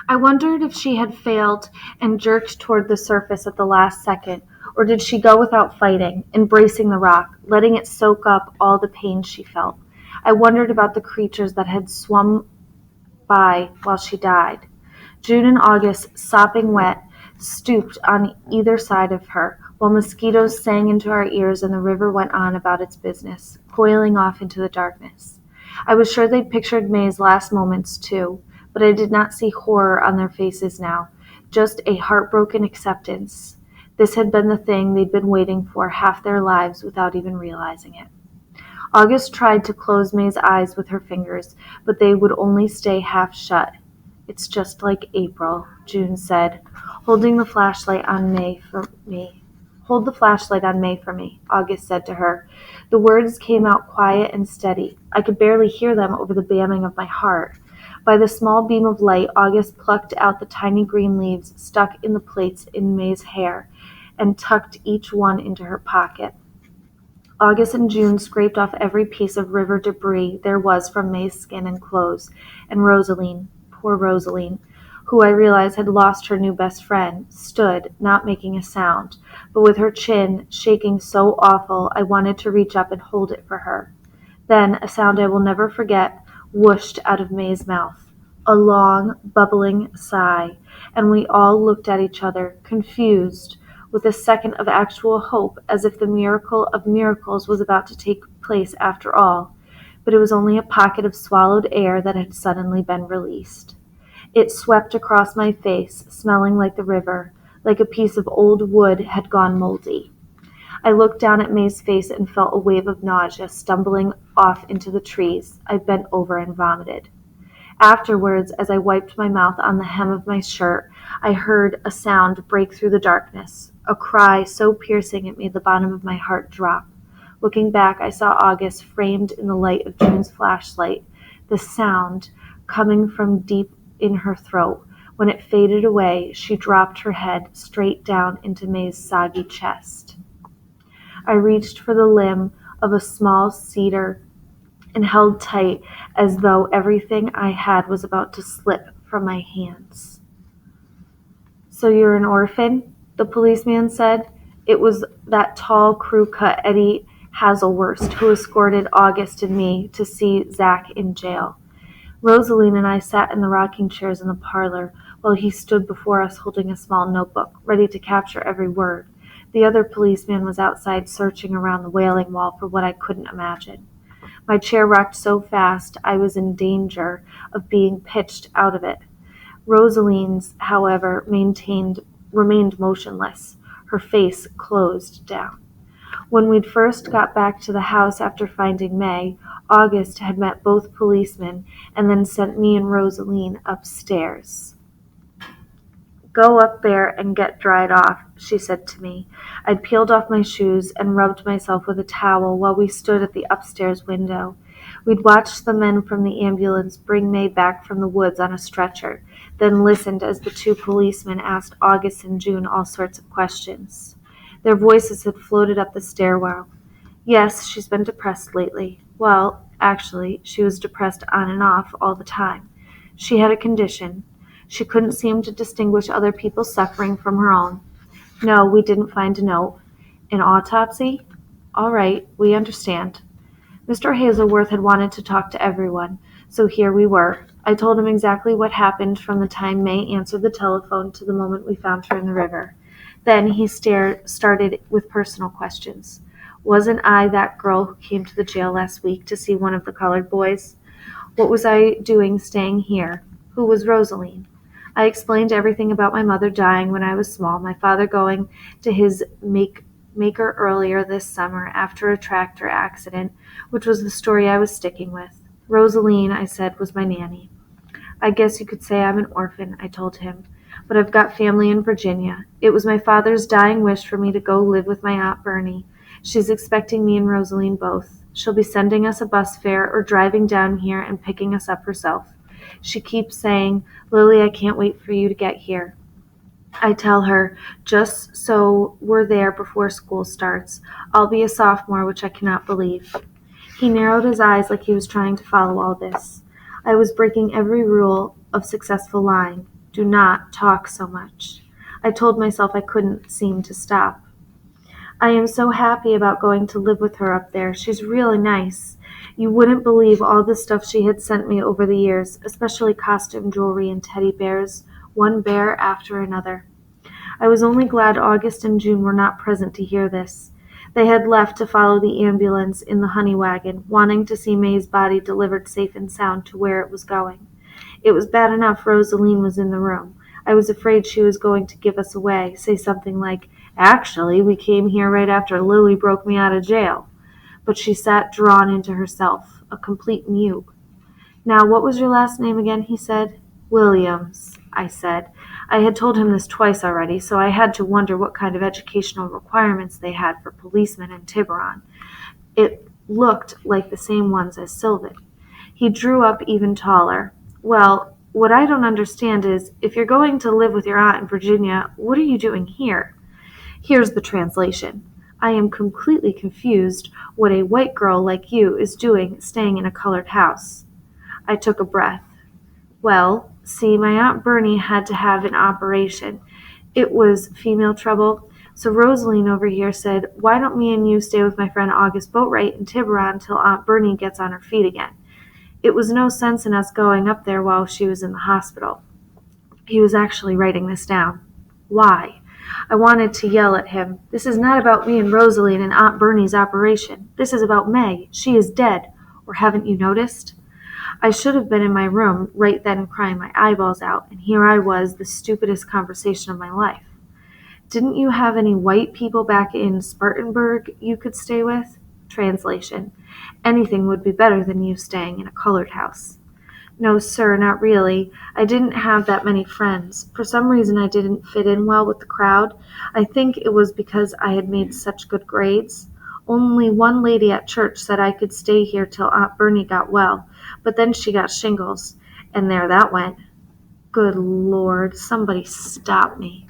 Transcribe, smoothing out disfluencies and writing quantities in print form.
I wondered if she had failed and jerked toward the surface at the last second, or did she go without fighting, embracing the rock, letting it soak up all the pain she felt. I wondered about the creatures that had swum by while she died. June and August, sopping wet, stooped on either side of her, while mosquitoes sang into our ears and the river went on about its business, coiling off into the darkness. I was sure they'd pictured May's last moments, too, but I did not see horror on their faces now, just a heartbroken acceptance. This had been the thing they'd been waiting for half their lives without even realizing it. August tried to close May's eyes with her fingers, but they would only stay half shut. "It's just like April," June said, holding the flashlight on May for me. "Hold the flashlight on May for me," August said to her. The words came out quiet and steady. I could barely hear them over the bamming of my heart. By the small beam of light, August plucked out the tiny green leaves stuck in the plaits in May's hair and tucked each one into her pocket. August and June scraped off every piece of river debris there was from May's skin and clothes, and Rosaline, poor Rosaline, who I realized had lost her new best friend, stood, not making a sound, but with her chin shaking so awful I wanted to reach up and hold it for her. Then a sound I will never forget whooshed out of May's mouth, a long, bubbling sigh, and we all looked at each other, confused, with a second of actual hope, as if the miracle of miracles was about to take place after all. But it was only a pocket of swallowed air that had suddenly been released. It swept across my face, smelling like the river, like a piece of old wood had gone moldy. I looked down at May's face and felt a wave of nausea stumbling off into the trees. I bent over and vomited. Afterwards, as I wiped my mouth on the hem of my shirt, I heard a sound break through the darkness, a cry so piercing it made the bottom of my heart drop. Looking back, I saw August framed in the light of June's flashlight, the sound coming from deep in her throat. When it faded away, she dropped her head straight down into May's soggy chest. I reached for the limb of a small cedar and held tight as though everything I had was about to slip from my hands. "So you're an orphan?" the policeman said. It was that tall, crew-cut Eddie Hazelworst who escorted August and me to see Zach in jail. Rosaline and I sat in the rocking chairs in the parlor while he stood before us holding a small notebook, ready to capture every word. The other policeman was outside searching around the wailing wall for what I couldn't imagine. My chair rocked so fast I was in danger of being pitched out of it. Rosaline's, however, remained motionless, her face closed down. When we'd first got back to the house after finding May, August had met both policemen and then sent me and Rosaline upstairs. "Go up there and get dried off," she said to me. I'd peeled off my shoes and rubbed myself with a towel while we stood at the upstairs window. We'd watched the men from the ambulance bring May back from the woods on a stretcher, then listened as the two policemen asked August and June all sorts of questions. Their voices had floated up the stairwell. "Yes, she's been depressed lately. Well, actually, she was depressed on and off all the time. She had a condition. She couldn't seem to distinguish other people's suffering from her own. No, we didn't find a note. An autopsy? All right, we understand." Mr. Hazelworth had wanted to talk to everyone, so here we were. I told him exactly what happened from the time May answered the telephone to the moment we found her in the river. Then he started with personal questions. Wasn't I that girl who came to the jail last week to see one of the colored boys? What was I doing staying here? Who was Rosaline? I explained everything about my mother dying when I was small, my father going to his maker earlier this summer after a tractor accident, which was the story I was sticking with. Rosaline, I said, was my nanny. "I guess you could say I'm an orphan," I told him, "but I've got family in Virginia. It was my father's dying wish for me to go live with my Aunt Bernie. She's expecting me and Rosaline both. She'll be sending us a bus fare or driving down here and picking us up herself. She keeps saying, 'Lily, I can't wait for you to get here.' I tell her, just so we're there before school starts. I'll be a sophomore, which I cannot believe." He narrowed his eyes like he was trying to follow all this. I was breaking every rule of successful lying. Do not talk so much. I told myself I couldn't seem to stop. I am so happy about going to live with her up there. She's really nice. You wouldn't believe all the stuff she had sent me over the years, especially costume jewelry and teddy bears, one bear after another. I was only glad August and June were not present to hear this. They had left to follow the ambulance in the honey wagon, wanting to see May's body delivered safe and sound to where it was going. It was bad enough Rosaline was in the room. I was afraid she was going to give us away, say something like, "Actually, we came here right after Lily broke me out of jail." But she sat drawn into herself, a complete mute. "Now, what was your last name again?" he said. "Williams," I said. I had told him this twice already, so I had to wonder what kind of educational requirements they had for policemen in Tiburon. It looked like the same ones as Sylvan. He drew up even taller. "Well, what I don't understand is, if you're going to live with your aunt in Virginia, what are you doing here?" Here's the translation. "I am completely confused what a white girl like you is doing staying in a colored house." I took a breath. "Well, see, my Aunt Bernie had to have an operation. It was female trouble. So Rosaline over here said, 'Why don't me and you stay with my friend August Boatwright in Tiburon till Aunt Bernie gets on her feet again?' It was no sense in us going up there while she was in the hospital." He was actually writing this down. Why? I wanted to yell at him. "This is not about me and Rosaline and Aunt Bernie's operation. This is about May. She is dead. Or haven't you noticed?" I should have been in my room right then crying my eyeballs out, and here I was, the stupidest conversation of my life. "Didn't you have any white people back in Spartanburg you could stay with?" Translation. "Anything would be better than you staying in a colored house." "No, sir, not really. I didn't have that many friends. For some reason I didn't fit in well with the crowd. I think it was because I had made such good grades. Only one lady at church said I could stay here till Aunt Bernie got well, but then she got shingles, and there that went." Good Lord, somebody stop me.